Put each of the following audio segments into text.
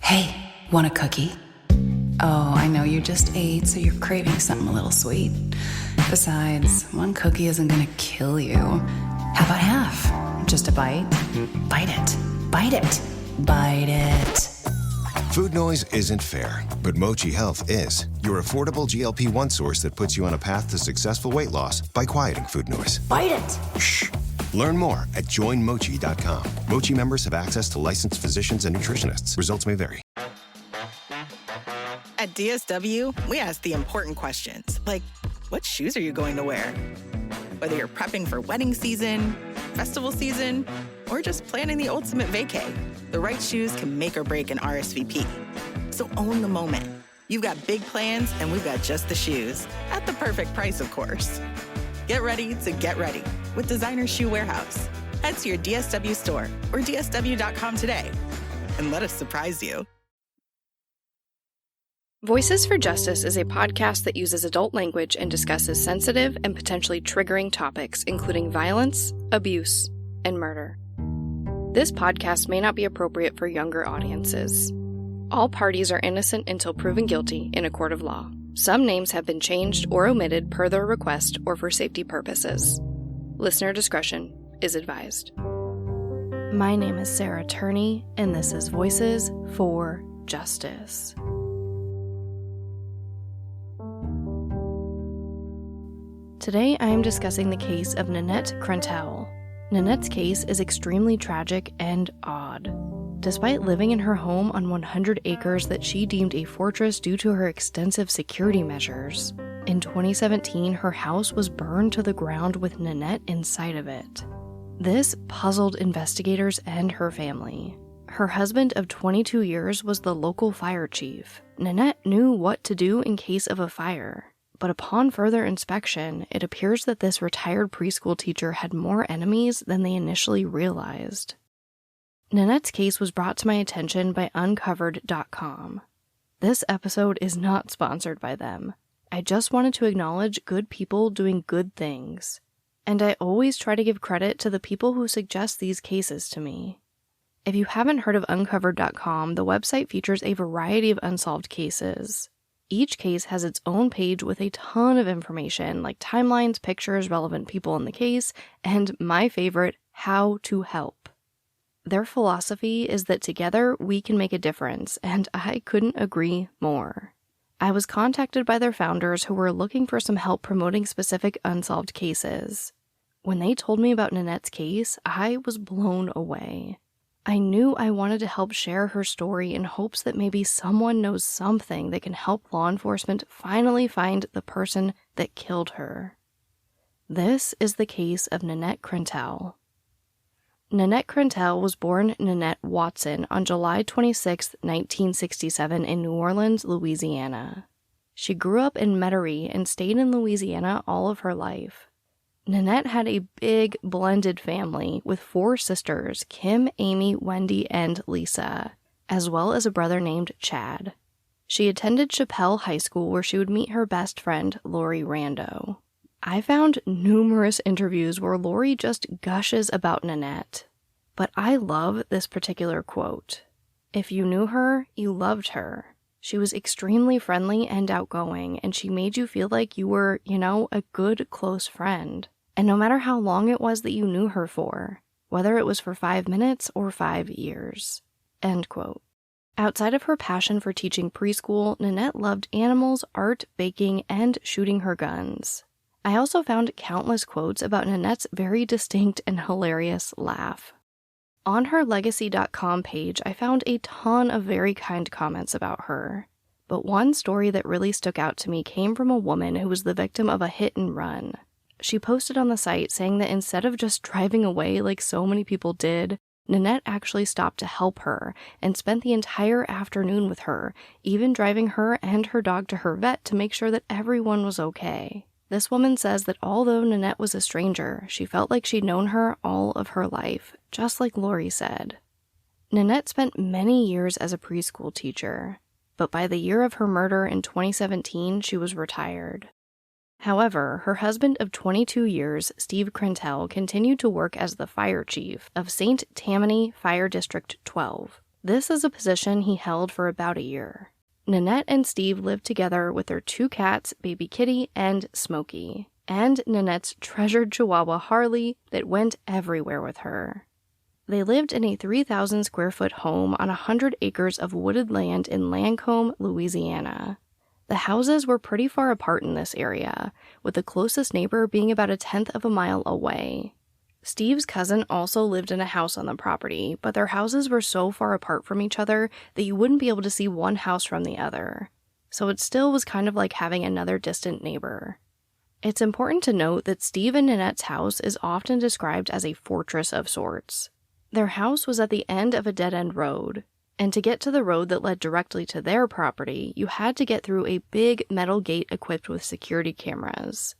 Hey, want a cookie? Oh, I know you just ate, so you're craving something a little sweet. Besides, one cookie isn't gonna kill you. How about half? Just a bite? Bite it. Bite it. Bite it. Food noise isn't fair, but Mochi Health is. Your affordable GLP-1 source that puts you on a path to successful weight loss by quieting food noise. Bite it. Shh. Learn more at joinmochi.com. Mochi members have access to licensed physicians and nutritionists. Results may vary. At DSW, we ask the important questions, like, what shoes are you going to wear? Whether you're prepping for wedding season, festival season, or just planning the ultimate vacay, the right shoes can make or break an RSVP. So own the moment. You've got big plans, and we've got just the shoes. At the perfect price, of course. Get ready to get ready with Designer Shoe Warehouse. Head to your DSW store or dsw.com today and let us surprise you. Voices for Justice is a podcast that uses adult language and discusses sensitive and potentially triggering topics, including violence, abuse, and murder. This podcast may not be appropriate for younger audiences. All parties are innocent until proven guilty in a court of law. Some names have been changed or omitted per their request or for safety purposes. Listener discretion is advised. My name is Sarah Turney, and this is Voices for Justice. Today, I am discussing the case of Nanette Krentel. Nanette's case is extremely tragic and odd. Despite living in her home on 100 acres that she deemed a fortress due to her extensive security measures, in 2017, her house was burned to the ground with Nanette inside of it. This puzzled investigators and her family. Her husband of 22 years was the local fire chief. Nanette knew what to do in case of a fire. But upon further inspection, it appears that this retired preschool teacher had more enemies than they initially realized. Nanette's case was brought to my attention by Uncovered.com. This episode is not sponsored by them. I just wanted to acknowledge good people doing good things. And I always try to give credit to the people who suggest these cases to me. If you haven't heard of Uncovered.com, the website features a variety of unsolved cases. Each case has its own page with a ton of information, like timelines, pictures, relevant people in the case, and my favorite, how to help. Their philosophy is that together we can make a difference, and I couldn't agree more. I was contacted by their founders who were looking for some help promoting specific unsolved cases. When they told me about Nanette's case, I was blown away. I knew I wanted to help share her story in hopes that maybe someone knows something that can help law enforcement finally find the person that killed her. This is the case of Nanette Krentel. Nanette Krentel was born Nanette Watson on July 26, 1967 in New Orleans, Louisiana. She grew up in Metairie and stayed in Louisiana all of her life. Nanette had a big blended family with 4 sisters, Kim, Amy, Wendy, and Lisa, as well as a brother named Chad. She attended Chappelle High School where she would meet her best friend, Lori Rando. I found numerous interviews where Lori just gushes about Nanette, but I love this particular quote. If you knew her, you loved her. She was extremely friendly and outgoing, and she made you feel like you were, a good, close friend. And no matter how long it was that you knew her for, whether it was for 5 minutes or 5 years. End quote. Outside of her passion for teaching preschool, Nanette loved animals, art, baking, and shooting her guns. I also found countless quotes about Nanette's very distinct and hilarious laugh. On her Legacy.com page, I found a ton of very kind comments about her. But one story that really stuck out to me came from a woman who was the victim of a hit and run. She posted on the site saying that instead of just driving away like so many people did, Nanette actually stopped to help her and spent the entire afternoon with her, even driving her and her dog to her vet to make sure that everyone was okay. This woman says that although Nanette was a stranger, she felt like she'd known her all of her life, just like Lori said. Nanette spent many years as a preschool teacher, but by the year of her murder in 2017, she was retired. However, her husband of 22 years, Steve Krentel, continued to work as the fire chief of St. Tammany Fire District 12. This is a position he held for about a year. Nanette and Steve lived together with their 2 cats, Baby Kitty and Smokey, and Nanette's treasured Chihuahua Harley that went everywhere with her. They lived in a 3,000 square foot home on 100 acres of wooded land in Lancome, Louisiana. The houses were pretty far apart in this area, with the closest neighbor being about 1/10 of a mile away. Steve's cousin also lived in a house on the property, but their houses were so far apart from each other that you wouldn't be able to see one house from the other. So it still was kind of like having another distant neighbor. It's important to note that Steve and Nanette's house is often described as a fortress of sorts. Their house was at the end of a dead-end road, and to get to the road that led directly to their property, you had to get through a big metal gate equipped with security cameras.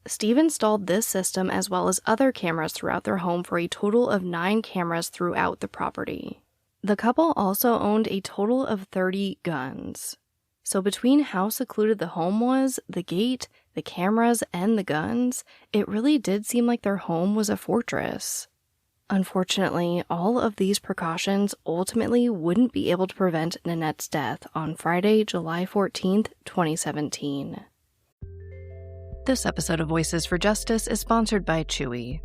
Steve installed this system as well as other cameras throughout their home for a total of 9 cameras throughout the property. The couple also owned a total of 30 guns. So between how secluded the home was, the gate, the cameras, and the guns, it really did seem like their home was a fortress. Unfortunately, all of these precautions ultimately wouldn't be able to prevent Nanette's death on Friday, July 14th, 2017. This episode of Voices for Justice is sponsored by Chewy.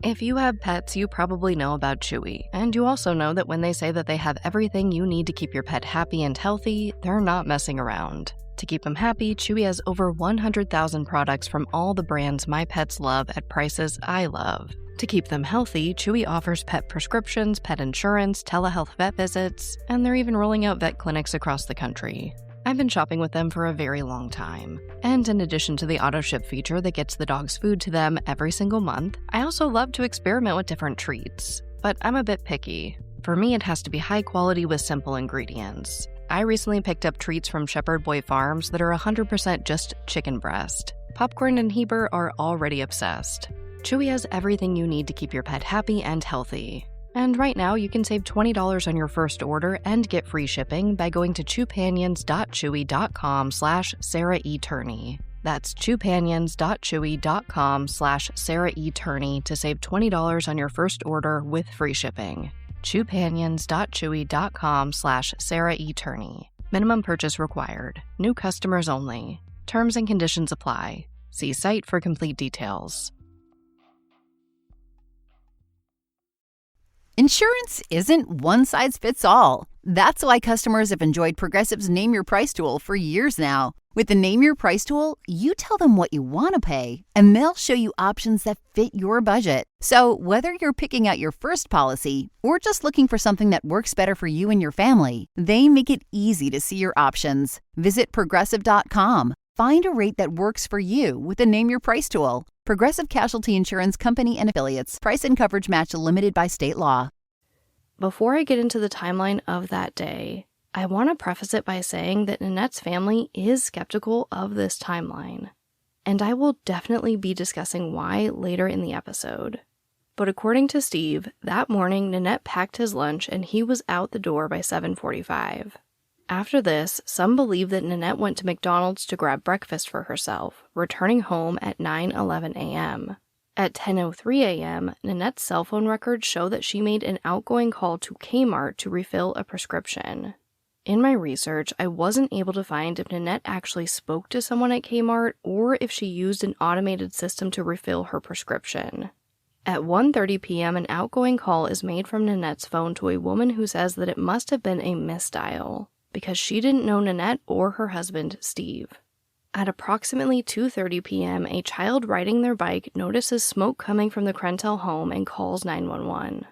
If you have pets, you probably know about Chewy, and you also know that when they say that they have everything you need to keep your pet happy and healthy, they're not messing around. To keep them happy, Chewy has over 100,000 products from all the brands my pets love at prices I love. To keep them healthy, Chewy offers pet prescriptions, pet insurance, telehealth vet visits, and they're even rolling out vet clinics across the country. I've been shopping with them for a very long time. And in addition to the auto-ship feature that gets the dog's food to them every single month, I also love to experiment with different treats. But I'm a bit picky. For me, it has to be high quality with simple ingredients. I recently picked up treats from Shepherd Boy Farms that are 100% just chicken breast. Popcorn and Heber are already obsessed. Chewy has everything you need to keep your pet happy and healthy. And right now, you can save $20 on your first order and get free shipping by going to chewpanions.chewy.com/Sarah E. Turney. That's chewpanions.chewy.com/Sarah E. Turney to save $20 on your first order with free shipping. chewpanions.chewy.com/Sarah E. Turney. Minimum purchase required. New customers only. Terms and conditions apply. See site for complete details. Insurance isn't one size fits all. That's why customers have enjoyed Progressive's Name Your Price tool for years now. With the Name Your Price tool, you tell them what you want to pay, and they'll show you options that fit your budget. So whether you're picking out your first policy or just looking for something that works better for you and your family, they make it easy to see your options. Visit Progressive.com. Find a rate that works for you with the Name Your Price tool. Progressive Casualty Insurance Company and Affiliates. Price and coverage match limited by state law. Before I get into the timeline of that day, I want to preface it by saying that Nanette's family is skeptical of this timeline. And I will definitely be discussing why later in the episode. But according to Steve, that morning Nanette packed his lunch and he was out the door by 7:45. After this, some believe that Nanette went to McDonald's to grab breakfast for herself, returning home at 9:11 a.m. At 10:03 a.m., Nanette's cell phone records show that she made an outgoing call to Kmart to refill a prescription. In my research, I wasn't able to find if Nanette actually spoke to someone at Kmart or if she used an automated system to refill her prescription. At 1:30 p.m., an outgoing call is made from Nanette's phone to a woman who says that it must have been a misdial, because she didn't know Nanette or her husband, Steve. At approximately 2:30 p.m., a child riding their bike notices smoke coming from the Krentel home and calls 911.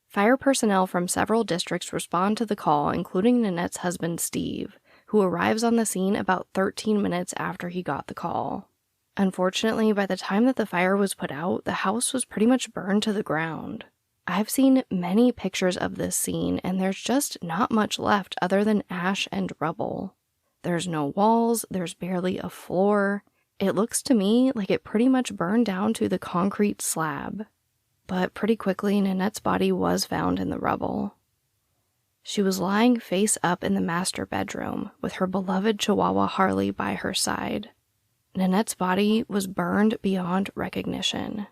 Fire personnel from several districts respond to the call, including Nanette's husband, Steve, who arrives on the scene about 13 minutes after he got the call. Unfortunately, by the time that the fire was put out, the house was pretty much burned to the ground. I've seen many pictures of this scene, and there's just not much left other than ash and rubble. There's no walls, there's barely a floor. It looks to me like it pretty much burned down to the concrete slab. But pretty quickly, Nanette's body was found in the rubble. She was lying face up in the master bedroom, with her beloved Chihuahua Harley by her side. Nanette's body was burned beyond recognition.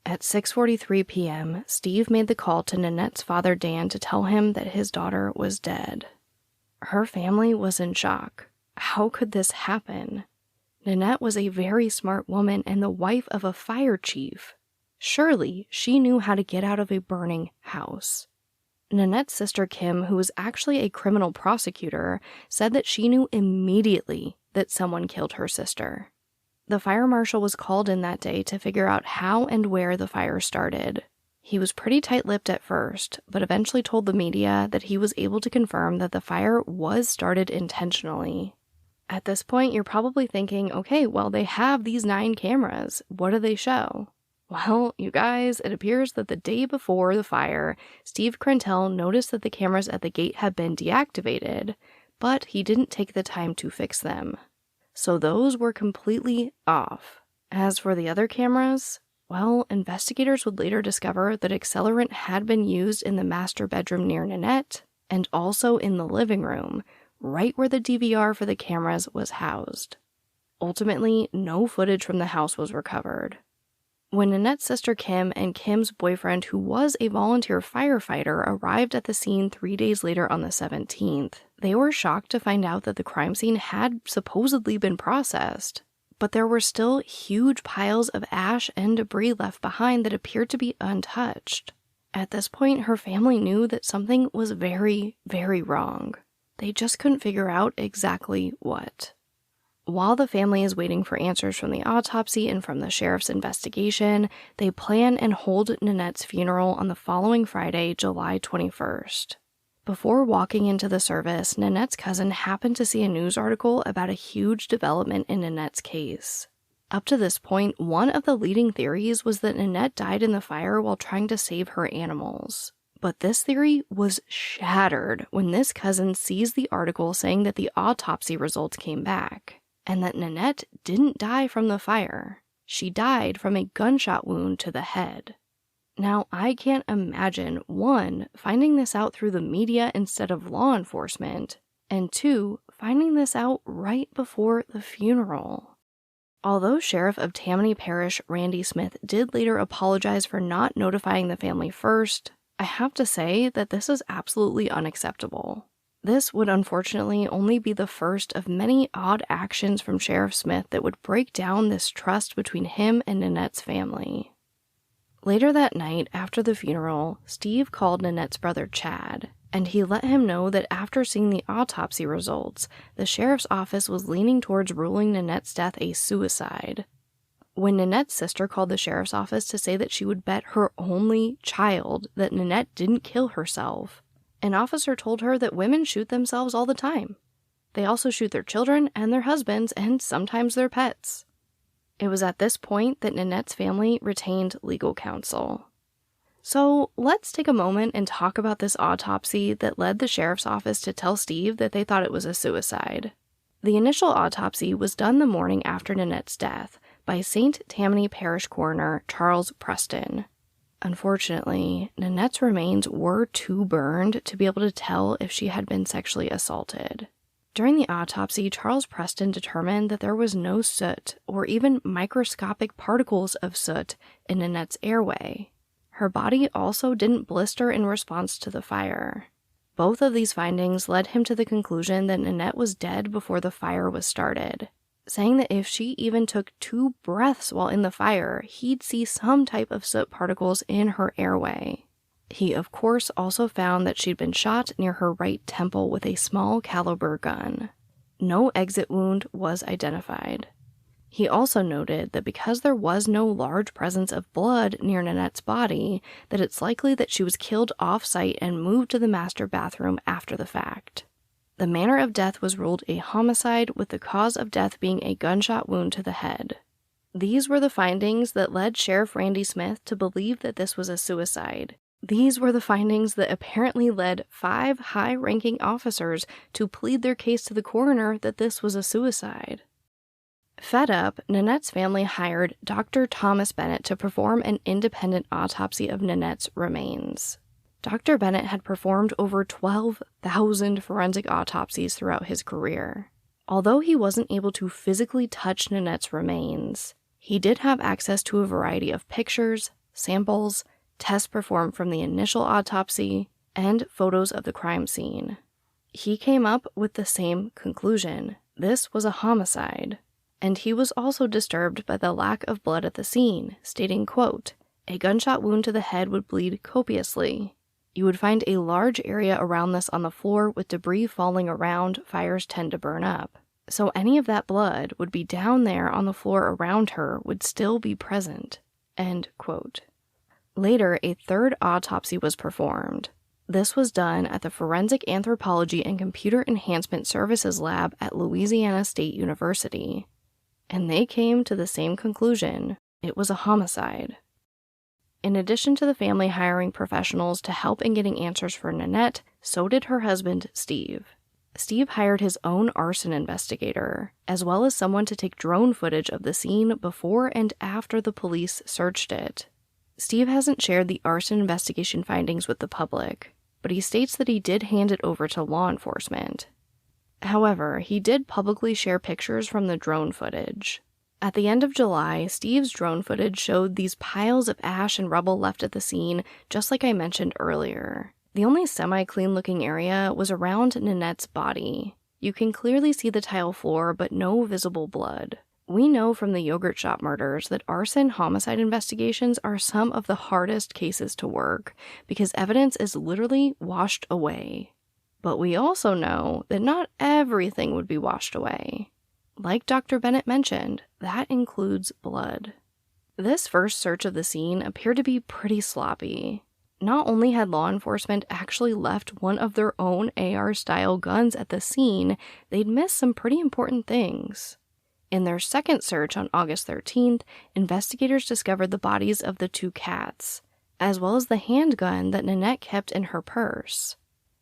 At 6:43 p.m., Steve made the call to Nanette's father, Dan, to tell him that his daughter was dead. Her family was in shock. How could this happen? Nanette was a very smart woman and the wife of a fire chief. Surely she knew how to get out of a burning house. Nanette's sister Kim, who was actually a criminal prosecutor, said that she knew immediately that someone killed her sister. The fire marshal was called in that day to figure out how and where the fire started. He was pretty tight-lipped at first, but eventually told the media that he was able to confirm that the fire was started intentionally. At this point, you're probably thinking, okay, well, they have these 9 cameras. What do they show? Well, you guys, it appears that the day before the fire, Steve Krentel noticed that the cameras at the gate had been deactivated, but he didn't take the time to fix them. So those were completely off. As for the other cameras, well, investigators would later discover that accelerant had been used in the master bedroom near Nanette and also in the living room, right where the DVR for the cameras was housed. Ultimately, no footage from the house was recovered. When Nanette's sister Kim and Kim's boyfriend, who was a volunteer firefighter, arrived at the scene 3 days later on the 17th, they were shocked to find out that the crime scene had supposedly been processed, but there were still huge piles of ash and debris left behind that appeared to be untouched. At this point, her family knew that something was very, very wrong. They just couldn't figure out exactly what. While the family is waiting for answers from the autopsy and from the sheriff's investigation, they plan and hold Nanette's funeral on the following Friday, July 21st. Before walking into the service, Nanette's cousin happened to see a news article about a huge development in Nanette's case. Up to this point, one of the leading theories was that Nanette died in the fire while trying to save her animals. But this theory was shattered when this cousin sees the article saying that the autopsy results came back, and that Nanette didn't die from the fire. She died from a gunshot wound to the head. Now, I can't imagine, 1, finding this out through the media instead of law enforcement, and 2, finding this out right before the funeral. Although Sheriff of Tammany Parish Randy Smith did later apologize for not notifying the family first, I have to say that this is absolutely unacceptable. This would unfortunately only be the first of many odd actions from Sheriff Smith that would break down this trust between him and Nanette's family. Later that night, after the funeral, Steve called Nanette's brother Chad, and he let him know that after seeing the autopsy results, the sheriff's office was leaning towards ruling Nanette's death a suicide. When Nanette's sister called the sheriff's office to say that she would bet her only child that Nanette didn't kill herself, an officer told her that women shoot themselves all the time. They also shoot their children and their husbands and sometimes their pets. It was at this point that Nanette's family retained legal counsel. So let's take a moment and talk about this autopsy that led the sheriff's office to tell Steve that they thought it was a suicide. The initial autopsy was done the morning after Nanette's death by St. Tammany Parish Coroner Charles Preston. Unfortunately, Nanette's remains were too burned to be able to tell if she had been sexually assaulted. During the autopsy, Charles Preston determined that there was no soot or even microscopic particles of soot in Nanette's airway. Her body also didn't blister in response to the fire. Both of these findings led him to the conclusion that Nanette was dead before the fire was started, saying that if she even took 2 breaths while in the fire, he'd see some type of soot particles in her airway. He, of course, also found that she'd been shot near her right temple with a small caliber gun. No exit wound was identified. He also noted that because there was no large presence of blood near Nanette's body, that it's likely that she was killed off-site and moved to the master bathroom after the fact. The manner of death was ruled a homicide, with the cause of death being a gunshot wound to the head. These were the findings that led Sheriff Randy Smith to believe that this was a suicide. These were the findings that apparently led 5 high-ranking officers to plead their case to the coroner that this was a suicide. Fed up, Nanette's family hired Dr. Thomas Bennett to perform an independent autopsy of Nanette's remains. Dr. Bennett had performed over 12,000 forensic autopsies throughout his career. Although he wasn't able to physically touch Nanette's remains, he did have access to a variety of pictures, samples, tests performed from the initial autopsy, and photos of the crime scene. He came up with the same conclusion. This was a homicide. And he was also disturbed by the lack of blood at the scene, stating, quote, "A gunshot wound to the head would bleed copiously. You would find a large area around this on the floor with debris falling around. Fires tend to burn up. So any of that blood would be down there on the floor around her would still be present." End quote. Later, a third autopsy was performed. This was done at the Forensic Anthropology and Computer Enhancement Services Lab at Louisiana State University. And they came to the same conclusion. It was a homicide. In addition to the family hiring professionals to help in getting answers for Nanette, so did her husband, Steve. Steve hired his own arson investigator, as well as someone to take drone footage of the scene before and after the police searched it. Steve hasn't shared the arson investigation findings with the public, but he states that he did hand it over to law enforcement. However, he did publicly share pictures from the drone footage. At the end of July, Steve's drone footage showed these piles of ash and rubble left at the scene, just like I mentioned earlier. The only semi-clean looking area was around Nanette's body. You can clearly see the tile floor, but no visible blood. We know from the yogurt shop murders that arson homicide investigations are some of the hardest cases to work because evidence is literally washed away. But we also know that not everything would be washed away. Like Dr. Bennett mentioned, that includes blood. This first search of the scene appeared to be pretty sloppy. Not only had law enforcement actually left one of their own AR-style guns at the scene, they'd missed some pretty important things. In their second search on August 13th, investigators discovered the bodies of the 2 cats, as well as the handgun that Nanette kept in her purse.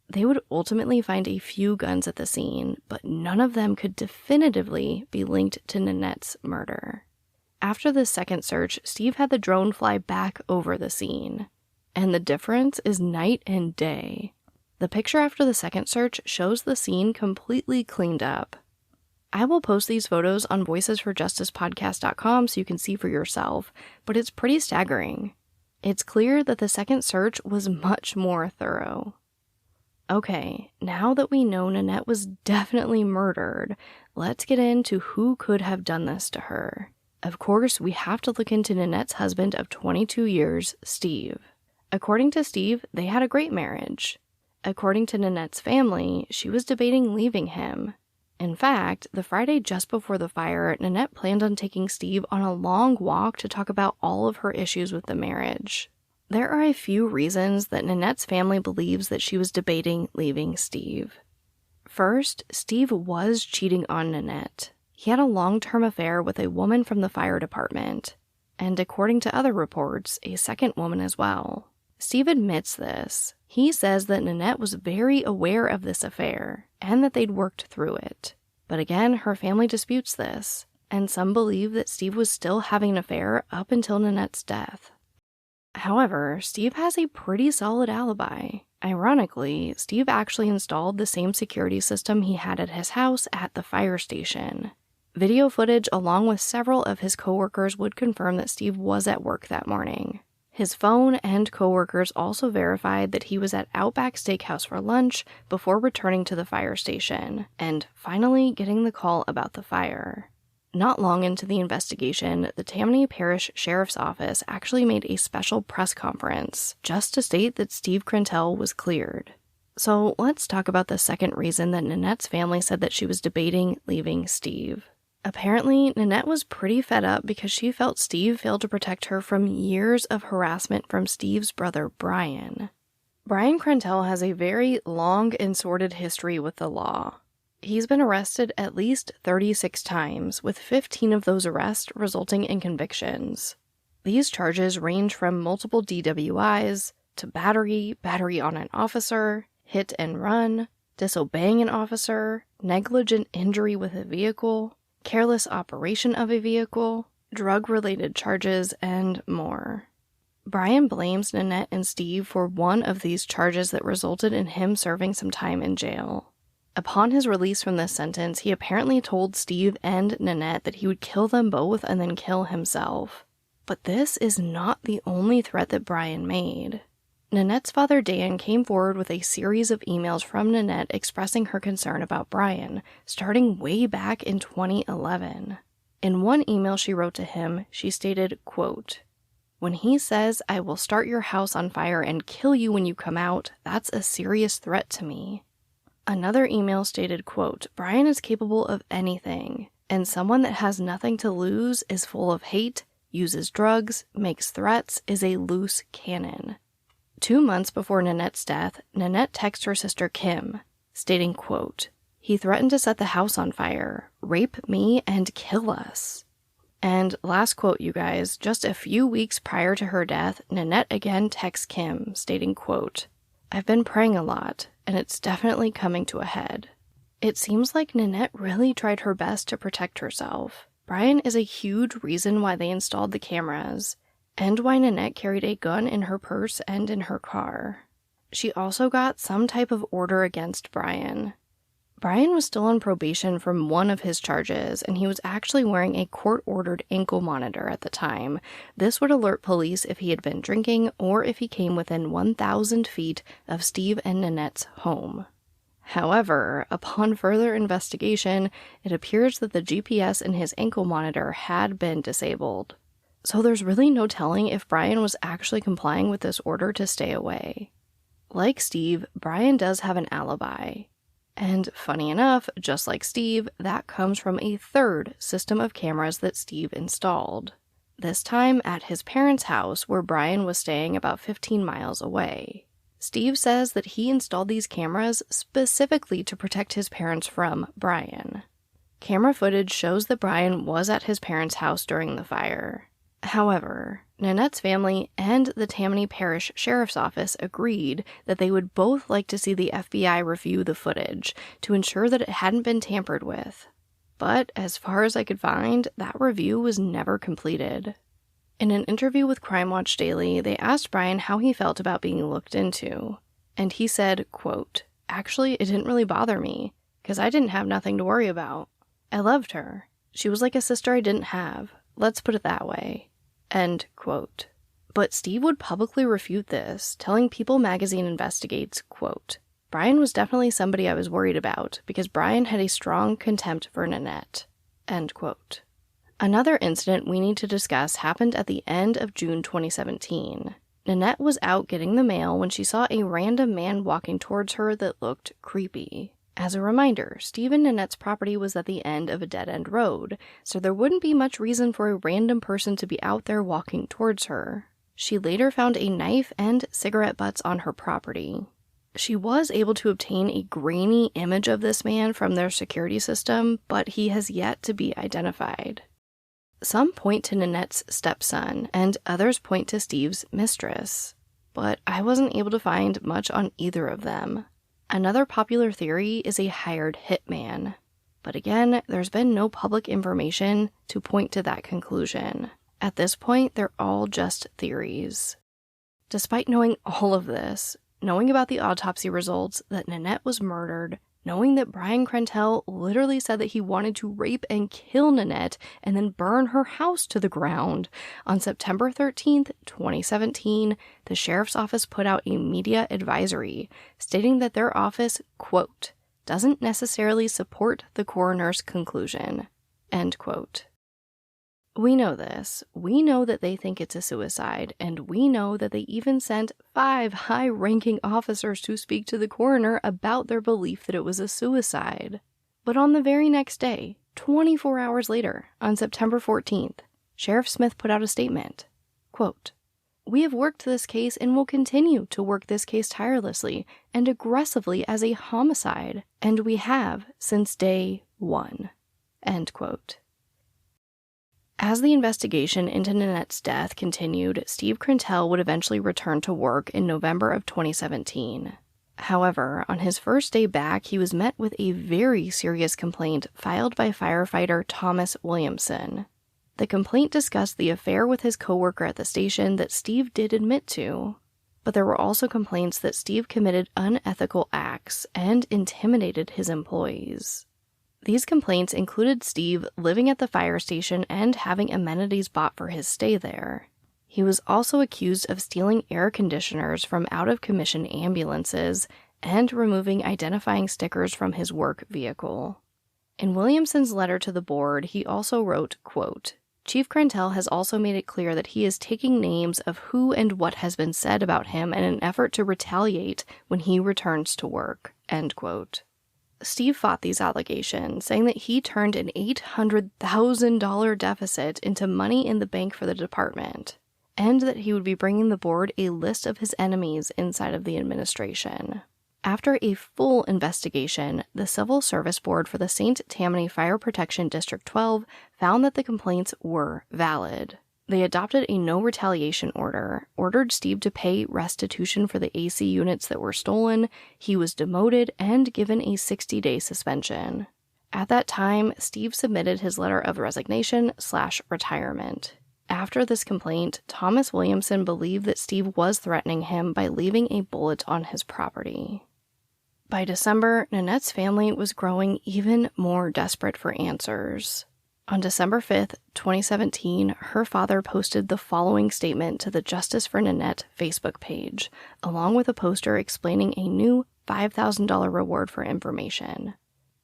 They would ultimately find a few guns at the scene, but none of them could definitively be linked to Nanette's murder. After the second search, Steve had the drone fly back over the scene. And the difference is night and day. The picture after the second search shows the scene completely cleaned up. I will post these photos on voicesforjusticepodcast.com so you can see for yourself, but it's pretty staggering. It's clear that the second search was much more thorough. Okay, now that we know Nanette was definitely murdered, let's get into who could have done this to her. Of course, we have to look into Nanette's husband of 22 years, Steve. According to Steve, they had a great marriage. According to Nanette's family, she was debating leaving him. In fact, the Friday just before the fire, Nanette planned on taking Steve on a long walk to talk about all of her issues with the marriage. There are a few reasons that Nanette's family believes that she was debating leaving Steve. First, Steve was cheating on Nanette. He had a long-term affair with a woman from the fire department, and according to other reports, a second woman as well. Steve admits this. He says that Nanette was very aware of this affair, and that they'd worked through it. But again, her family disputes this, and some believe that Steve was still having an affair up until Nanette's death. However, Steve has a pretty solid alibi. Ironically, Steve actually installed the same security system he had at his house at the fire station. Video footage along with several of his coworkers would confirm that Steve was at work that morning. His phone and coworkers also verified that he was at Outback Steakhouse for lunch before returning to the fire station, and finally getting the call about the fire. Not long into the investigation, the Tammany Parish Sheriff's Office actually made a special press conference just to state that Steve Krentel was cleared. So let's talk about the second reason that Nanette's family said that she was debating leaving Steve. Apparently, Nanette was pretty fed up because she felt Steve failed to protect her from years of harassment from Steve's brother, Brian. Brian Krentel has a very long and sordid history with the law. He's been arrested at least 36 times, with 15 of those arrests resulting in convictions. These charges range from multiple DWIs to battery on an officer, hit and run, disobeying an officer, negligent injury with a vehicle, careless operation of a vehicle, drug-related charges, and more. Brian blames Nanette and Steve for one of these charges that resulted in him serving some time in jail. Upon his release from this sentence, he apparently told Steve and Nanette that he would kill them both and then kill himself. But this is not the only threat that Brian made. Nanette's father, Dan, came forward with a series of emails from Nanette expressing her concern about Brian, starting way back in 2011. In one email she wrote to him, she stated, quote, "When he says, 'I will start your house on fire and kill you when you come out,' that's a serious threat to me." Another email stated, quote, "Brian is capable of anything, and someone that has nothing to lose, is full of hate, uses drugs, makes threats, is a loose cannon." 2 months before Nanette's death, Nanette texted her sister Kim, stating, quote, "He threatened to set the house on fire, rape me, and kill us." And last quote, you guys, just a few weeks prior to her death, Nanette again texts Kim, stating, quote, "I've been praying a lot, and it's definitely coming to a head." It seems like Nanette really tried her best to protect herself. Brian is a huge reason why they installed the cameras, and why Nanette carried a gun in her purse and in her car. She also got some type of order against Brian. Brian was still on probation from one of his charges, and he was actually wearing a court-ordered ankle monitor at the time. This would alert police if he had been drinking or if he came within 1,000 feet of Steve and Nanette's home. However, upon further investigation, it appears that the GPS in his ankle monitor had been disabled. So there's really no telling if Brian was actually complying with this order to stay away. Like Steve, Brian does have an alibi. And funny enough, just like Steve, that comes from a third system of cameras that Steve installed. This time at his parents' house, where Brian was staying about 15 miles away. Steve says that he installed these cameras specifically to protect his parents from Brian. Camera footage shows that Brian was at his parents' house during the fire. However, Nanette's family and the Tammany Parish Sheriff's Office agreed that they would both like to see the FBI review the footage to ensure that it hadn't been tampered with. But as far as I could find, that review was never completed. In an interview with Crime Watch Daily, they asked Brian how he felt about being looked into. And he said, quote, "Actually, it didn't really bother me, because I didn't have nothing to worry about. I loved her. She was like a sister I didn't have. Let's put it that way." End quote. But Steve would publicly refute this, telling People Magazine Investigates, quote, "Brian was definitely somebody I was worried about because Brian had a strong contempt for Nanette." End quote. Another incident we need to discuss happened at the end of June 2017. Nanette was out getting the mail when she saw a random man walking towards her that looked creepy. As a reminder, Steve and Nanette's property was at the end of a dead-end road, so there wouldn't be much reason for a random person to be out there walking towards her. She later found a knife and cigarette butts on her property. She was able to obtain a grainy image of this man from their security system, but he has yet to be identified. Some point to Nanette's stepson, and others point to Steve's mistress, but I wasn't able to find much on either of them. Another popular theory is a hired hitman, but again, there's been no public information to point to that conclusion. At this point, they're all just theories. Despite knowing all of this, knowing about the autopsy results, that Nanette was murdered, knowing that Brian Krentel literally said that he wanted to rape and kill Nanette and then burn her house to the ground, on September 13th, 2017, the sheriff's office put out a media advisory stating that their office, quote, "doesn't necessarily support the coroner's conclusion," end quote. We know this. We know that they think it's a suicide, and we know that they even sent 5 high-ranking officers to speak to the coroner about their belief that it was a suicide. But on the very next day, 24 hours later, on September 14th, Sheriff Smith put out a statement. Quote, "We have worked this case and will continue to work this case tirelessly and aggressively as a homicide, and we have since day 1. End quote. As the investigation into Nanette's death continued, Steve Krentel would eventually return to work in November of 2017. However, on his first day back, he was met with a very serious complaint filed by firefighter Thomas Williamson. The complaint discussed the affair with his coworker at the station that Steve did admit to, but there were also complaints that Steve committed unethical acts and intimidated his employees. These complaints included Steve living at the fire station and having amenities bought for his stay there. He was also accused of stealing air conditioners from out-of-commission ambulances and removing identifying stickers from his work vehicle. In Williamson's letter to the board, he also wrote, quote, "Chief Krentel has also made it clear that he is taking names of who and what has been said about him in an effort to retaliate when he returns to work," end quote. Steve fought these allegations, saying that he turned an $800,000 deficit into money in the bank for the department, and that he would be bringing the board a list of his enemies inside of the administration. After a full investigation, the Civil Service Board for the St. Tammany Fire Protection District 12 found that the complaints were valid. They adopted a no retaliation order, ordered Steve to pay restitution for the AC units that were stolen, he was demoted, and given a 60-day suspension. At that time, Steve submitted his letter of resignation/retirement. After this complaint, Thomas Williamson believed that Steve was threatening him by leaving a bullet on his property. By December, Nanette's family was growing even more desperate for answers. On December 5th, 2017, her father posted the following statement to the Justice for Nanette Facebook page, along with a poster explaining a new $5,000 reward for information.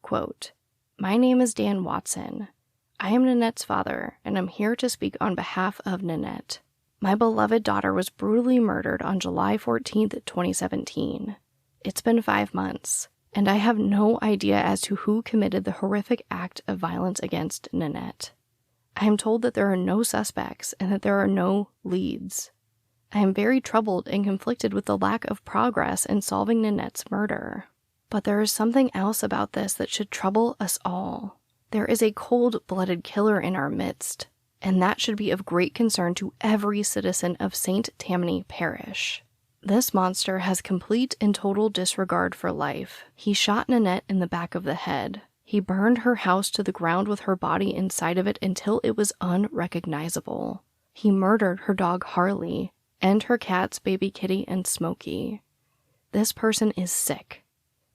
Quote, "My name is Dan Watson. I am Nanette's father, and I'm here to speak on behalf of Nanette. My beloved daughter was brutally murdered on July 14th, 2017. It's been 5 months, and I have no idea as to who committed the horrific act of violence against Nanette. I am told that there are no suspects and that there are no leads. I am very troubled and conflicted with the lack of progress in solving Nanette's murder. But there is something else about this that should trouble us all. There is a cold-blooded killer in our midst, and that should be of great concern to every citizen of St. Tammany Parish. This monster has complete and total disregard for life. He shot Nanette in the back of the head. He burned her house to the ground with her body inside of it until it was unrecognizable. He murdered her dog Harley, and her cats Baby Kitty and Smokey. This person is sick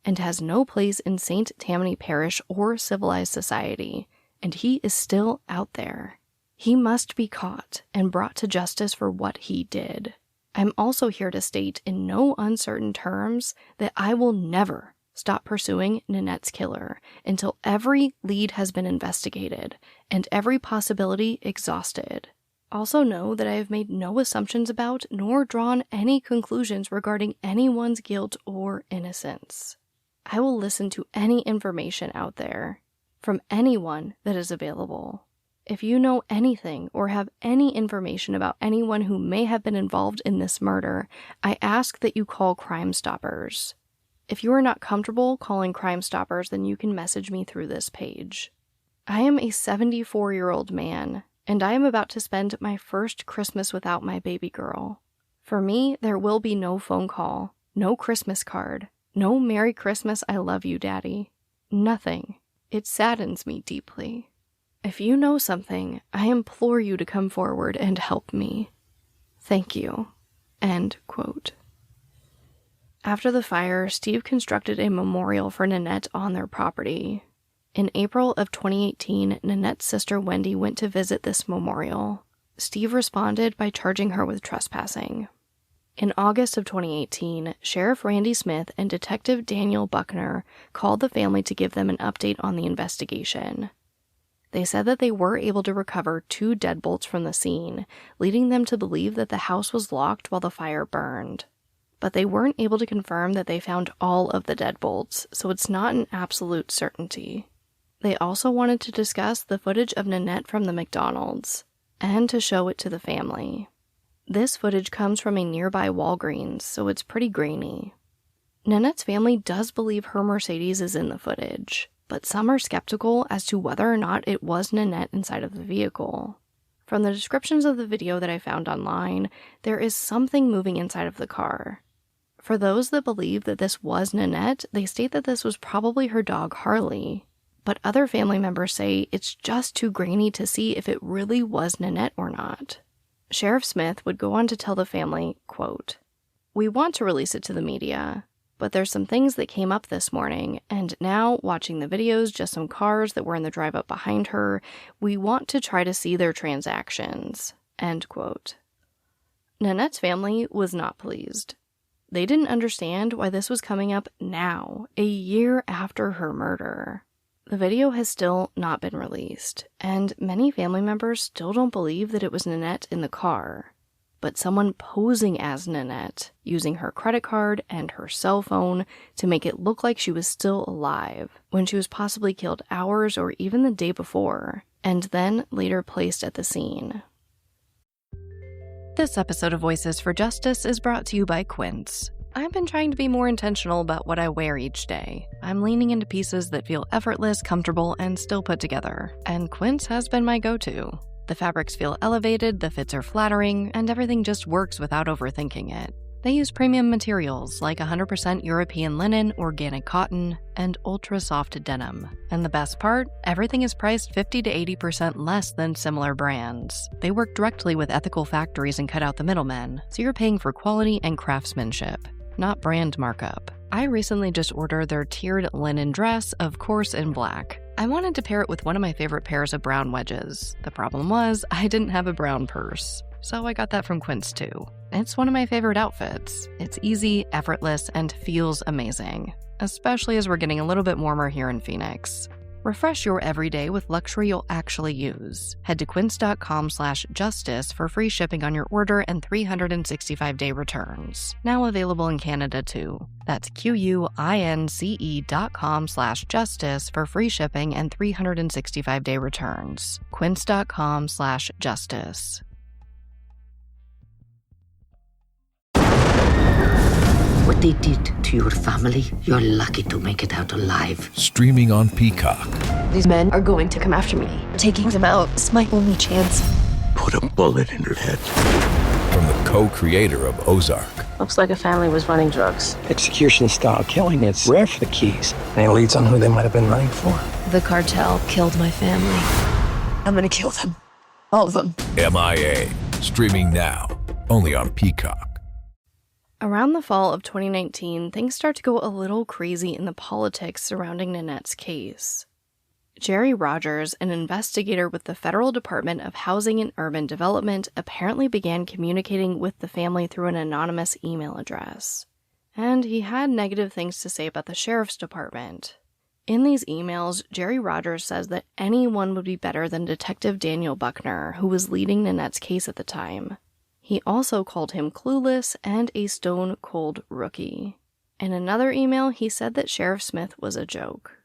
and has no place in St. Tammany Parish or civilized society, and he is still out there. He must be caught and brought to justice for what he did. I'm also here to state in no uncertain terms that I will never stop pursuing Nanette's killer until every lead has been investigated and every possibility exhausted. Also know that I have made no assumptions about nor drawn any conclusions regarding anyone's guilt or innocence. I will listen to any information out there from anyone that is available. If you know anything or have any information about anyone who may have been involved in this murder, I ask that you call Crimestoppers. If you are not comfortable calling Crimestoppers, then you can message me through this page. I am a 74-year-old man, and I am about to spend my first Christmas without my baby girl. For me, there will be no phone call, no Christmas card, no Merry Christmas, I love you, Daddy. Nothing. It saddens me deeply. If you know something, I implore you to come forward and help me. Thank you." End quote. After the fire, Steve constructed a memorial for Nanette on their property. In April of 2018, Nanette's sister Wendy went to visit this memorial. Steve responded by charging her with trespassing. In August of 2018, Sheriff Randy Smith and Detective Daniel Buckner called the family to give them an update on the investigation. They said that they were able to recover 2 deadbolts from the scene, leading them to believe that the house was locked while the fire burned. But they weren't able to confirm that they found all of the deadbolts, so it's not an absolute certainty. They also wanted to discuss the footage of Nanette from the McDonald's, and to show it to the family. This footage comes from a nearby Walgreens, so it's pretty grainy. Nanette's family does believe her Mercedes is in the footage, but some are skeptical as to whether or not it was Nanette inside of the vehicle. From the descriptions of the video that I found online, there is something moving inside of the car. For those that believe that this was Nanette, they state that this was probably her dog Harley, but other family members say it's just too grainy to see if it really was Nanette or not. Sheriff Smith would go on to tell the family, quote, "We want to release it to the media. But there's some things that came up this morning, and now, watching the videos, just some cars that were in the drive up behind her, we want to try to see their transactions." End quote. Nanette's family was not pleased. They didn't understand why this was coming up now, a year after her murder. The video has still not been released, and many family members still don't believe that it was Nanette in the car. But someone posing as Nanette, using her credit card and her cell phone to make it look like she was still alive, when she was possibly killed hours or even the day before, and then later placed at the scene. This episode of Voices for Justice is brought to you by Quince. I've been trying to be more intentional about what I wear each day. I'm leaning into pieces that feel effortless, comfortable, and still put together, and Quince has been my go-to. The fabrics feel elevated, the fits are flattering, and everything just works without overthinking it. They use premium materials like 100% European linen, organic cotton, and ultra-soft denim. And the best part? Everything is priced 50 to 80% less than similar brands. They work directly with ethical factories and cut out the middlemen, so you're paying for quality and craftsmanship, not brand markup. I recently just ordered their tiered linen dress, of course in black. I wanted to pair it with one of my favorite pairs of brown wedges. The problem was, I didn't have a brown purse, so I got that from Quince too. It's one of my favorite outfits. It's easy, effortless, and feels amazing, especially as we're getting a little bit warmer here in Phoenix. Refresh your everyday with luxury you'll actually use. Head to quince.com/justice for free shipping on your order and 365-day returns. Now available in Canada too. That's QUINCE.com/justice for free shipping and 365-day returns. Quince.com/justice. What they did to your family, you're lucky to make it out alive. Streaming on Peacock. These men are going to come after me. Taking them out is my only chance. Put a bullet in her head. From the co-creator of Ozark. Looks like a family was running drugs. Execution-style killing, it's rare for the Keys. And it leads on who they might have been running for. The cartel killed my family. I'm gonna kill them. All of them. MIA. Streaming now. Only on Peacock. Around the fall of 2019, things start to go a little crazy in the politics surrounding Nanette's case. Jerry Rogers, an investigator with the Federal Department of Housing and Urban Development, apparently began communicating with the family through an anonymous email address. And he had negative things to say about the sheriff's department. In these emails, Jerry Rogers says that anyone would be better than Detective Daniel Buckner, who was leading Nanette's case at the time. He also called him clueless and a stone-cold rookie. In another email, he said that Sheriff Smith was a joke.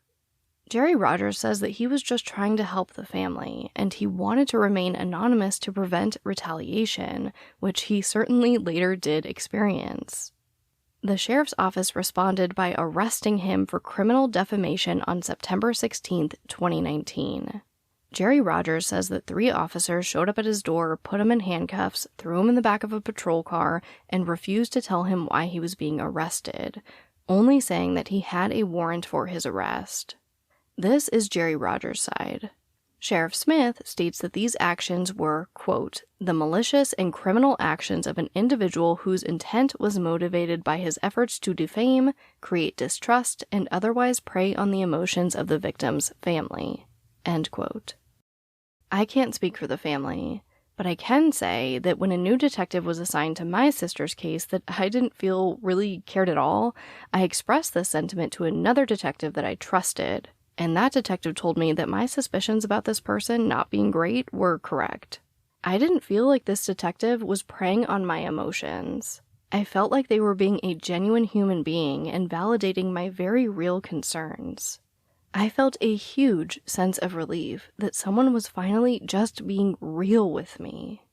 Jerry Rogers says that he was just trying to help the family, and he wanted to remain anonymous to prevent retaliation, which he certainly later did experience. The sheriff's office responded by arresting him for criminal defamation on September 16, 2019. Jerry Rogers says that 3 officers showed up at his door, put him in handcuffs, threw him in the back of a patrol car, and refused to tell him why he was being arrested, only saying that he had a warrant for his arrest. This is Jerry Rogers' side. Sheriff Smith states that these actions were, quote, the malicious and criminal actions of an individual whose intent was motivated by his efforts to defame, create distrust, and otherwise prey on the emotions of the victim's family, end quote. I can't speak for the family, but I can say that when a new detective was assigned to my sister's case that I didn't feel really cared at all, I expressed this sentiment to another detective that I trusted, and that detective told me that my suspicions about this person not being great were correct. I didn't feel like this detective was preying on my emotions. I felt like they were being a genuine human being and validating my very real concerns. I felt a huge sense of relief that someone was finally just being real with me.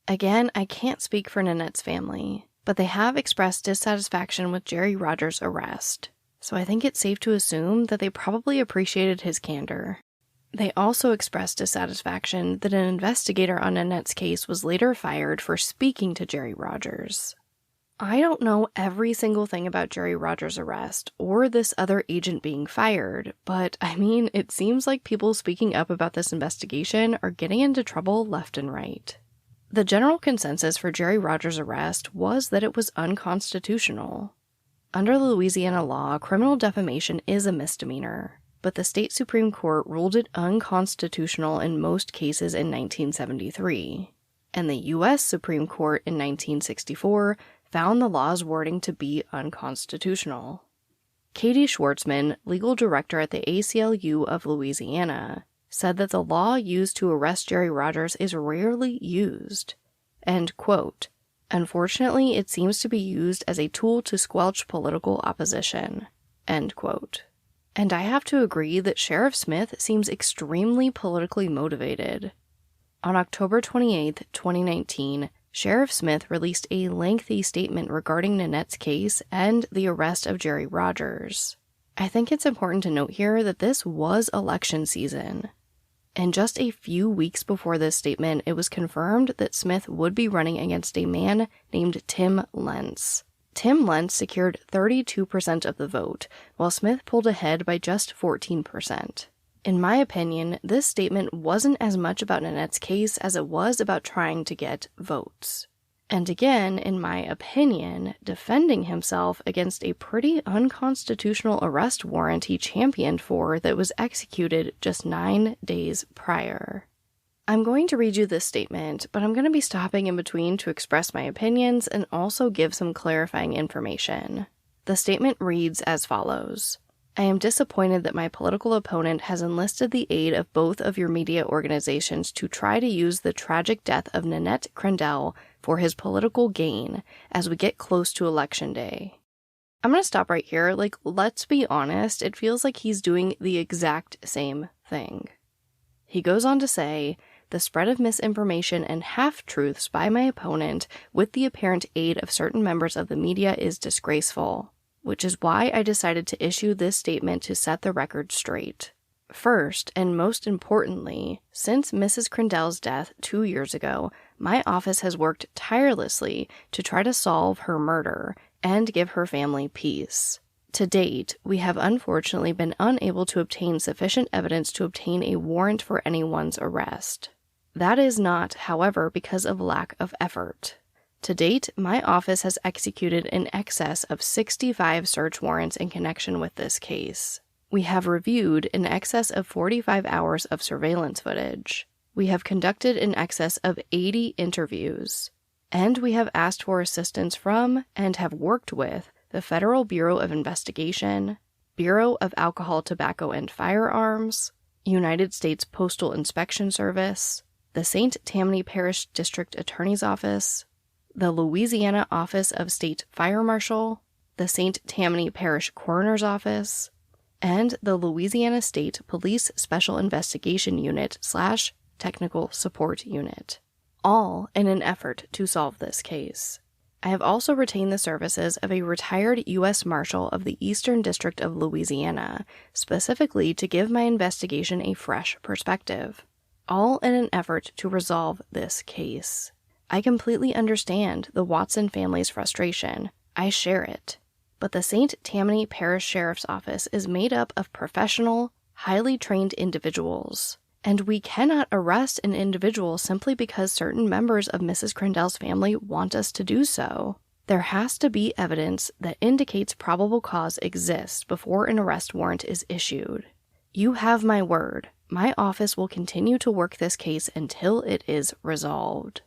Again, I can't speak for Nanette's family, but they have expressed dissatisfaction with Jerry Rogers' arrest, so I think it's safe to assume that they probably appreciated his candor. They also expressed dissatisfaction that an investigator on Nanette's case was later fired for speaking to Jerry Rogers. I don't know every single thing about Jerry Rogers' arrest or this other agent being fired, but I mean, it seems like people speaking up about this investigation are getting into trouble left and right. The general consensus for Jerry Rogers' arrest was that it was unconstitutional. Under Louisiana law, criminal defamation is a misdemeanor, but the state Supreme Court ruled it unconstitutional in most cases in 1973, and the U.S. Supreme Court in 1964 found the law's wording to be unconstitutional. Katie Schwartzman, legal director at the ACLU of Louisiana, said that the law used to arrest Jerry Rogers is rarely used, and, quote, "Unfortunately, it seems to be used as a tool to squelch political opposition," end quote. And I have to agree that Sheriff Smith seems extremely politically motivated. On October 28, 2019, Sheriff Smith released a lengthy statement regarding Nanette's case and the arrest of Jerry Rogers. I think it's important to note here that this was election season. And just a few weeks before this statement, it was confirmed that Smith would be running against a man named Tim Lentz. Tim Lentz secured 32% of the vote, while Smith pulled ahead by just 14%. In my opinion, this statement wasn't as much about Nanette's case as it was about trying to get votes. And again, in my opinion, defending himself against a pretty unconstitutional arrest warrant he championed for that was executed just 9 days prior. I'm going to read you this statement, but I'm going to be stopping in between to express my opinions and also give some clarifying information. The statement reads as follows. I am disappointed that my political opponent has enlisted the aid of both of your media organizations to try to use the tragic death of Nanette Krentel for his political gain as we get close to Election Day. I'm going to stop right here. Let's be honest, it feels like he's doing the exact same thing. He goes on to say, the spread of misinformation and half-truths by my opponent with the apparent aid of certain members of the media is disgraceful, which is why I decided to issue this statement to set the record straight. First, and most importantly, since Mrs. Krentel's death 2 years ago, my office has worked tirelessly to try to solve her murder and give her family peace. To date, we have unfortunately been unable to obtain sufficient evidence to obtain a warrant for anyone's arrest. That is not, however, because of lack of effort. To date, my office has executed in excess of 65 search warrants in connection with this case. We have reviewed in excess of 45 hours of surveillance footage. We have conducted in excess of 80 interviews. And we have asked for assistance from and have worked with the Federal Bureau of Investigation, Bureau of Alcohol, Tobacco, and Firearms, United States Postal Inspection Service, the St. Tammany Parish District Attorney's Office, the Louisiana Office of State Fire Marshal, the St. Tammany Parish Coroner's Office, and the Louisiana State Police Special Investigation Unit / Technical Support Unit, all in an effort to solve this case. I have also retained the services of a retired U.S. Marshal of the Eastern District of Louisiana, specifically to give my investigation a fresh perspective, all in an effort to resolve this case. I completely understand the Watson family's frustration. I share it. But the St. Tammany Parish Sheriff's Office is made up of professional, highly trained individuals, and we cannot arrest an individual simply because certain members of Mrs. Krentel's family want us to do so. There has to be evidence that indicates probable cause exists before an arrest warrant is issued. You have my word. My office will continue to work this case until it is resolved.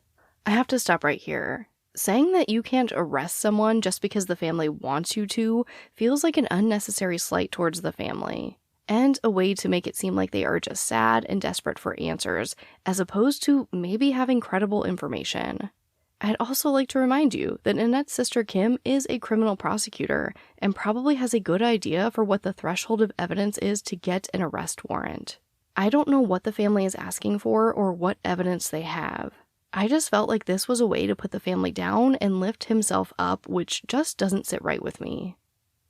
I have to stop right here. Saying that you can't arrest someone just because the family wants you to feels like an unnecessary slight towards the family, and a way to make it seem like they are just sad and desperate for answers, as opposed to maybe having credible information. I'd also like to remind you that Nanette's sister Kim is a criminal prosecutor and probably has a good idea for what the threshold of evidence is to get an arrest warrant. I don't know what the family is asking for or what evidence they have. I just felt like this was a way to put the family down and lift himself up, which just doesn't sit right with me.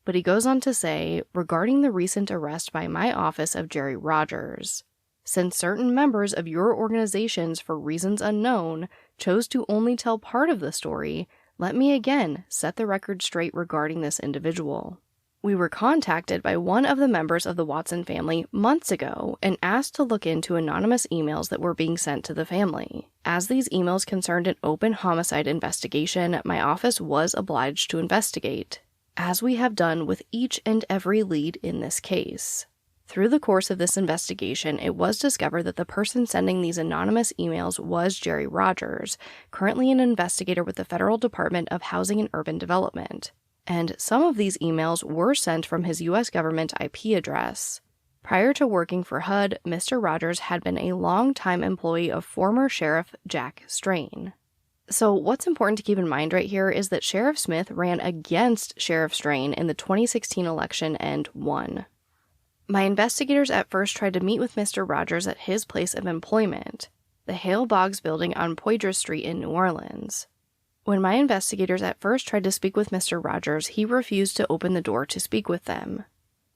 But he goes on to say, regarding the recent arrest by my office of Jerry Rogers, since certain members of your organizations, for reasons unknown, chose to only tell part of the story, let me again set the record straight regarding this individual. We were contacted by one of the members of the Watson family months ago and asked to look into anonymous emails that were being sent to the family. As these emails concerned an open homicide investigation, my office was obliged to investigate. as we have done with each and every lead in this case. Through the course of this investigation, it was discovered that the person sending these anonymous emails was Jerry Rogers, currently an investigator with the Federal Department of Housing and Urban Development. And some of these emails were sent from his U.S. government IP address. Prior to working for HUD, Mr. Rogers had been a long-time employee of former Sheriff Jack Strain. So what's important to keep in mind right here is that Sheriff Smith ran against Sheriff Strain in the 2016 election and won. My investigators at first tried to meet with Mr. Rogers at his place of employment, the Hale Boggs building on Poydras Street in New Orleans. When my investigators at first tried to speak with Mr. Rogers, he refused to open the door to speak with them.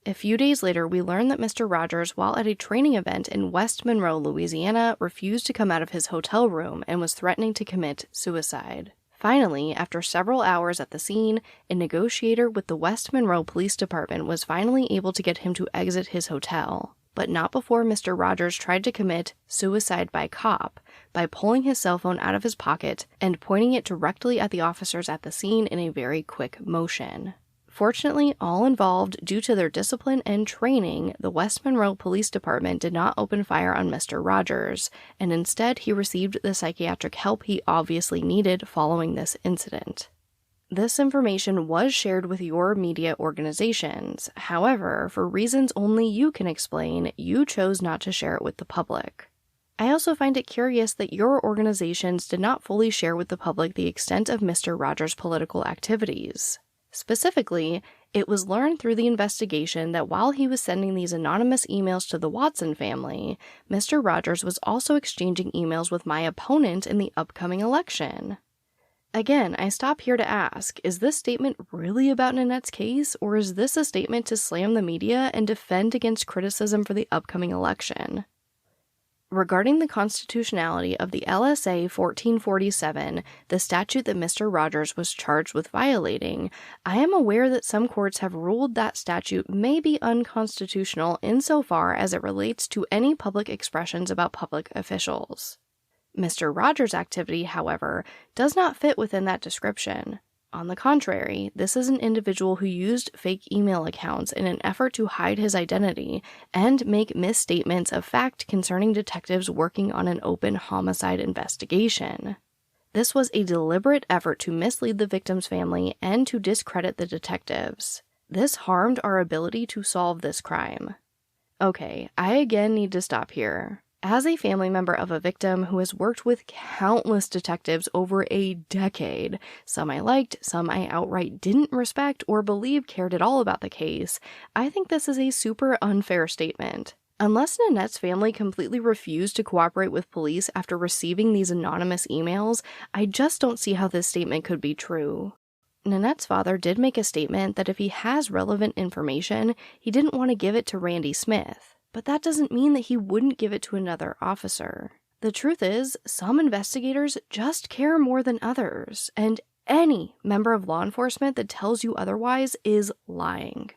A few days later, we learned that Mr. Rogers, while at a training event in West Monroe, Louisiana, refused to come out of his hotel room and was threatening to commit suicide. Finally, after several hours at the scene, a negotiator with the West Monroe Police Department was finally able to get him to exit his hotel, but not before Mr. Rogers tried to commit suicide by cop by pulling his cell phone out of his pocket and pointing it directly at the officers at the scene in a very quick motion. Fortunately, all involved, due to their discipline and training, the West Monroe Police Department did not open fire on Mr. Rogers, and instead he received the psychiatric help he obviously needed following this incident. This information was shared with your media organizations. However, for reasons only you can explain, you chose not to share it with the public. I also find it curious that your organizations did not fully share with the public the extent of Mr. Rogers' political activities. Specifically, it was learned through the investigation that while he was sending these anonymous emails to the Watson family, Mr. Rogers was also exchanging emails with my opponent in the upcoming election. Again, I stop here to ask, is this statement really about Nanette's case, or is this a statement to slam the media and defend against criticism for the upcoming election? Regarding the constitutionality of the LSA 1447, the statute that Mr. Rogers was charged with violating, I am aware that some courts have ruled that statute may be unconstitutional insofar as it relates to any public expressions about public officials. Mr. Rogers' activity, however, does not fit within that description. On the contrary, this is an individual who used fake email accounts in an effort to hide his identity and make misstatements of fact concerning detectives working on an open homicide investigation. This was a deliberate effort to mislead the victim's family and to discredit the detectives. This harmed our ability to solve this crime. Okay, I again need to stop here. As a family member of a victim who has worked with countless detectives over a decade, some I liked, some I outright didn't respect or believe cared at all about the case, I think this is a super unfair statement. Unless Nanette's family completely refused to cooperate with police after receiving these anonymous emails, I just don't see how this statement could be true. Nanette's father did make a statement that if he has relevant information, he didn't want to give it to Randy Smith. But that doesn't mean that he wouldn't give it to another officer. The truth is, some investigators just care more than others, and any member of law enforcement that tells you otherwise is lying.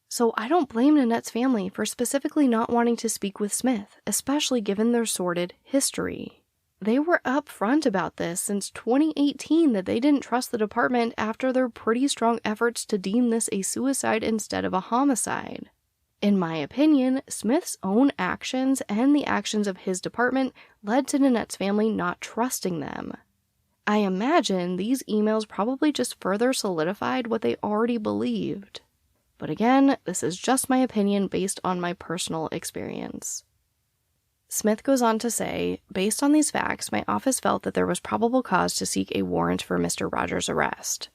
So I don't blame Nanette's family for specifically not wanting to speak with Smith, especially given their sordid history. They were upfront about this since 2018 that they didn't trust the department after their pretty strong efforts to deem this a suicide instead of a homicide. In my opinion, Smith's own actions and the actions of his department led to Nanette's family not trusting them. I imagine these emails probably just further solidified what they already believed. But again, this is just my opinion based on my personal experience. Smith goes on to say, based on these facts, my office felt that there was probable cause to seek a warrant for Mr. Rogers' arrest.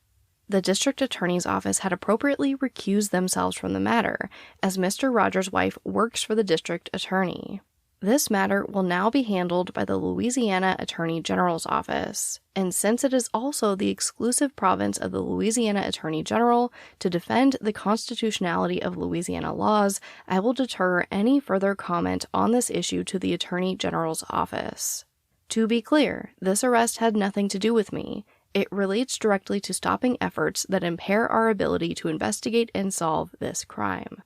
The district attorney's office had appropriately recused themselves from the matter, as Mr. Rogers' wife works for the district attorney. This matter will now be handled by the Louisiana Attorney General's office, and since it is also the exclusive province of the Louisiana Attorney General to defend the constitutionality of Louisiana laws, I will defer any further comment on this issue to the Attorney General's office. To be clear, this arrest had nothing to do with me. It relates directly to stopping efforts that impair our ability to investigate and solve this crime.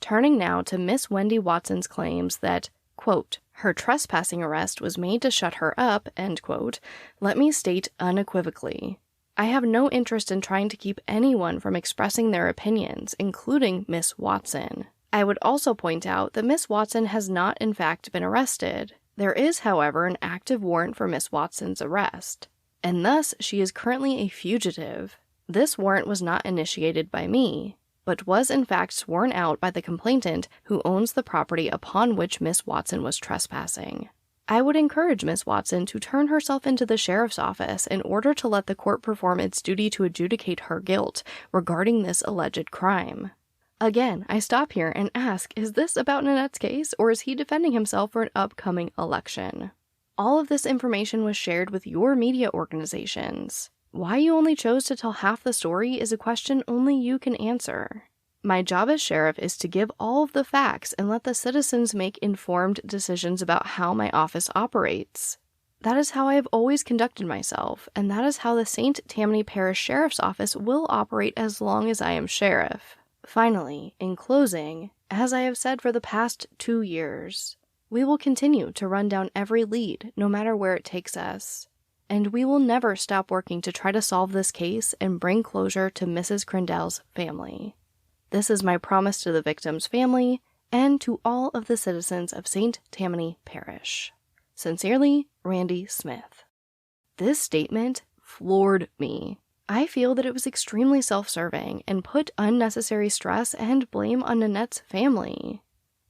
Turning now to Miss Wendy Watson's claims that, quote, her trespassing arrest was made to shut her up, end quote, let me state unequivocally, I have no interest in trying to keep anyone from expressing their opinions, including Miss Watson. I would also point out that Miss Watson has not in fact been arrested. There is, however, an active warrant for Miss Watson's arrest, and thus she is currently a fugitive. This warrant was not initiated by me, but was in fact sworn out by the complainant who owns the property upon which Miss Watson was trespassing. I would encourage Miss Watson to turn herself into the sheriff's office in order to let the court perform its duty to adjudicate her guilt regarding this alleged crime. Again, I stop here and ask, is this about Nanette's case, or is he defending himself for an upcoming election? All of this information was shared with your media organizations. Why you only chose to tell half the story is a question only you can answer. My job as sheriff is to give all of the facts and let the citizens make informed decisions about how my office operates. That is how I have always conducted myself, and that is how the St. Tammany Parish Sheriff's Office will operate as long as I am sheriff. Finally, in closing, as I have said for the past 2 years, we will continue to run down every lead, no matter where it takes us. And we will never stop working to try to solve this case and bring closure to Mrs. Krentel's family. This is my promise to the victim's family and to all of the citizens of St. Tammany Parish. Sincerely, Randy Smith. This statement floored me. I feel that it was extremely self-serving and put unnecessary stress and blame on Nanette's family.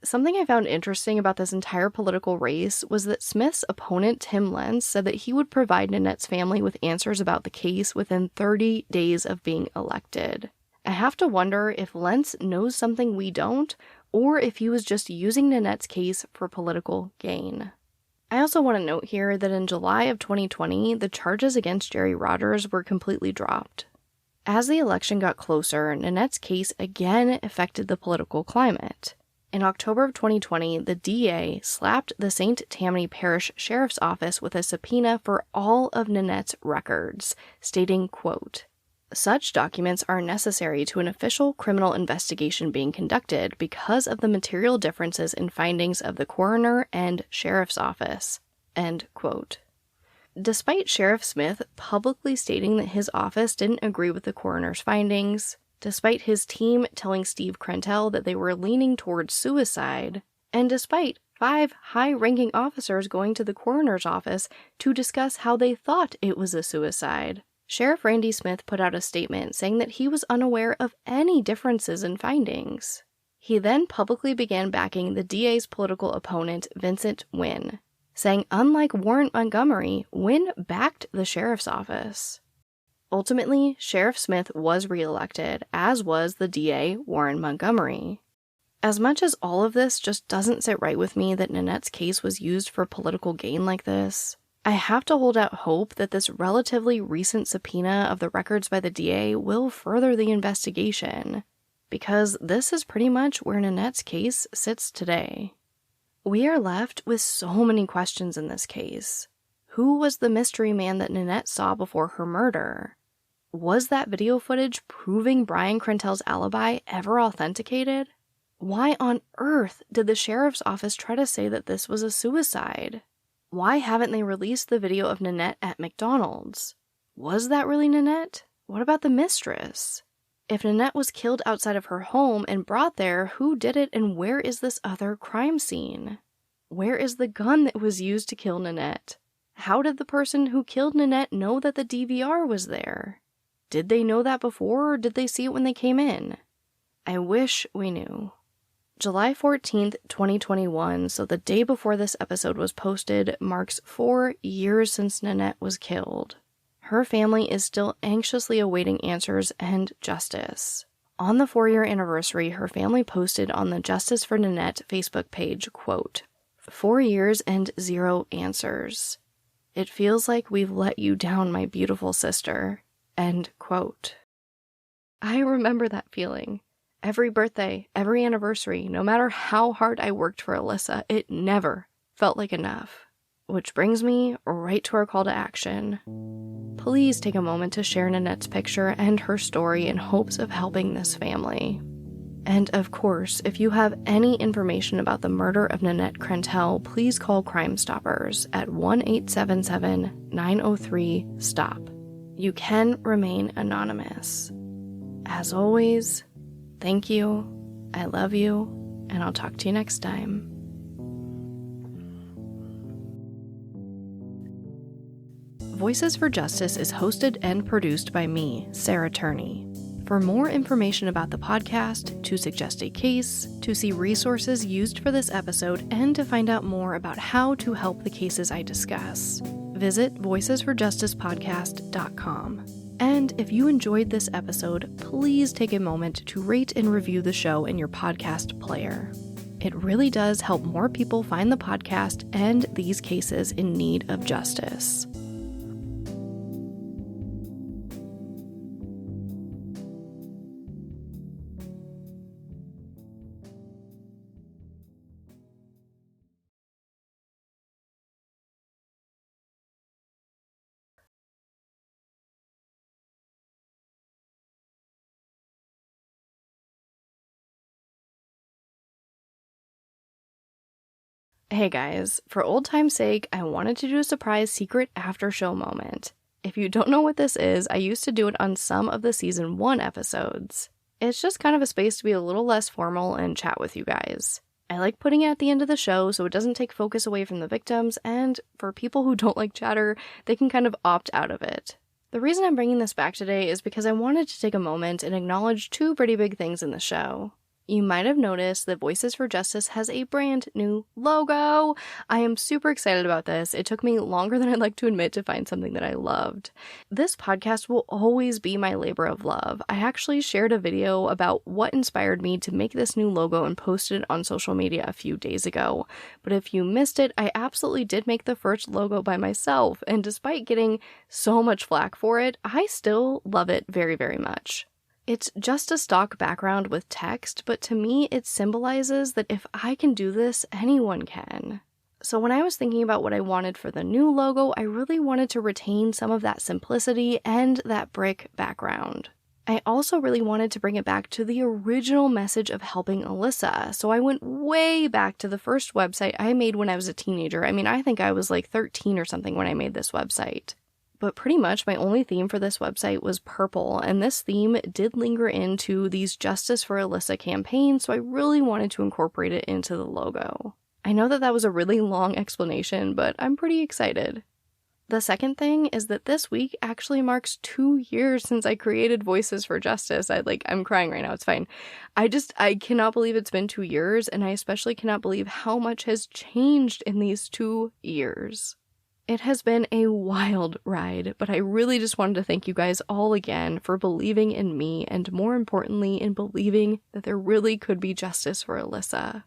Something I found interesting about this entire political race was that Smith's opponent, Tim Lentz, said that he would provide Nanette's family with answers about the case within 30 days of being elected. I have to wonder if Lentz knows something we don't, or if he was just using Nanette's case for political gain. I also want to note here that in July of 2020, the charges against Jerry Rogers were completely dropped. As the election got closer, Nanette's case again affected the political climate. In October of 2020, the DA slapped the St. Tammany Parish Sheriff's Office with a subpoena for all of Nanette's records, stating, quote, "Such documents are necessary to an official criminal investigation being conducted because of the material differences in findings of the coroner and sheriff's office." End quote. Despite Sheriff Smith publicly stating that his office didn't agree with the coroner's findings, despite his team telling Steve Krentel that they were leaning towards suicide, and despite 5 high-ranking officers going to the coroner's office to discuss how they thought it was a suicide, Sheriff Randy Smith put out a statement saying that he was unaware of any differences in findings. He then publicly began backing the DA's political opponent, Vincent Wynn, saying unlike Warren Montgomery, Wynn backed the sheriff's office. Ultimately, Sheriff Smith was reelected, as was the DA, Warren Montgomery. As much as all of this just doesn't sit right with me that Nanette's case was used for political gain like this, I have to hold out hope that this relatively recent subpoena of the records by the DA will further the investigation, because this is pretty much where Nanette's case sits today. We are left with so many questions in this case. Who was the mystery man that Nanette saw before her murder? Was that video footage proving Brian Krentel's alibi ever authenticated? Why on earth did the sheriff's office try to say that this was a suicide? Why haven't they released the video of Nanette at McDonald's? Was that really Nanette? What about the mistress? If Nanette was killed outside of her home and brought there, who did it and where is this other crime scene? Where is the gun that was used to kill Nanette? How did the person who killed Nanette know that the DVR was there? Did they know that before, or did they see it when they came in? I wish we knew. July 14th, 2021, so the day before this episode was posted, marks 4 years since Nanette was killed. Her family is still anxiously awaiting answers and justice. On the 4-year anniversary, her family posted on the Justice for Nanette Facebook page, quote, 4 years and 0 answers. It feels like we've let you down, my beautiful sister. End quote. I remember that feeling. Every birthday, every anniversary, no matter how hard I worked for Alyssa, it never felt like enough. Which brings me right to our call to action. Please take a moment to share Nanette's picture and her story in hopes of helping this family. And of course, if you have any information about the murder of Nanette Krentel, please call Crimestoppers at 1-877-903-STOP. You can remain anonymous. As always, thank you, I love you, and I'll talk to you next time. Voices for Justice is hosted and produced by me, Sarah Turney. For more information about the podcast, to suggest a case, to see resources used for this episode, and to find out more about how to help the cases I discuss, visit voicesforjusticepodcast.com. And if you enjoyed this episode, please take a moment to rate and review the show in your podcast player. It really does help more people find the podcast and these cases in need of justice. Hey guys, for old time's sake, I wanted to do a surprise secret after show moment. If you don't know what this is, I used to do it on some of the season 1 episodes. It's just kind of a space to be a little less formal and chat with you guys. I like putting it at the end of the show so it doesn't take focus away from the victims, and for people who don't like chatter, they can kind of opt out of it. The reason I'm bringing this back today is because I wanted to take a moment and acknowledge 2 pretty big things in the show. You might have noticed that Voices for Justice has a brand new logo. I am super excited about this. It took me longer than I'd like to admit to find something that I loved. This podcast will always be my labor of love. I actually shared a video about what inspired me to make this new logo and posted it on social media a few days ago. But if you missed it, I absolutely did make the first logo by myself, and despite getting so much flack for it, I still love it very, very much. It's just a stock background with text, but to me it symbolizes that if I can do this, anyone can. So when I was thinking about what I wanted for the new logo, I really wanted to retain some of that simplicity and that brick background. I also really wanted to bring it back to the original message of helping Alyssa, so I went way back to the first website I made when I was a teenager. I mean, I think I was like 13 or something when I made this website. But pretty much my only theme for this website was purple, and this theme did linger into these Justice for Alyssa campaigns, so I really wanted to incorporate it into the logo. I know that was a really long explanation, but I'm pretty excited. The second thing is that this week actually marks 2 years since I created Voices for Justice. I'm crying right now, it's fine. I cannot believe it's been 2 years, and I especially cannot believe how much has changed in these 2 years. It has been a wild ride, but I really just wanted to thank you guys all again for believing in me, and more importantly, in believing that there really could be justice for Alyssa.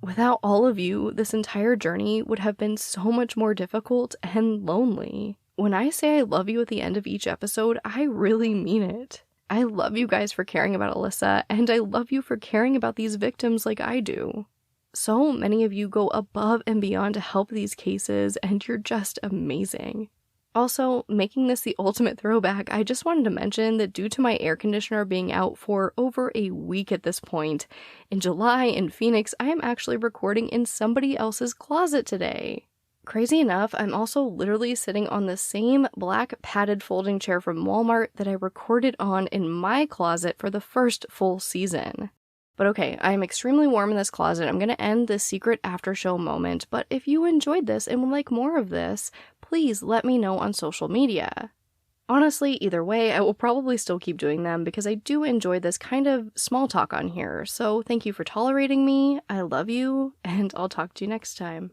Without all of you, this entire journey would have been so much more difficult and lonely. When I say I love you at the end of each episode, I really mean it. I love you guys for caring about Alyssa, and I love you for caring about these victims like I do. So many of you go above and beyond to help these cases, and you're just amazing. Also, making this the ultimate throwback, I just wanted to mention that due to my air conditioner being out for over a week at this point, in July in Phoenix, I am actually recording in somebody else's closet today. Crazy enough, I'm also literally sitting on the same black padded folding chair from Walmart that I recorded on in my closet for the first full season. But okay, I am extremely warm in this closet. I'm going to end this secret after show moment, but if you enjoyed this and would like more of this, please let me know on social media. Honestly, either way, I will probably still keep doing them because I do enjoy this kind of small talk on here. So thank you for tolerating me, I love you, and I'll talk to you next time.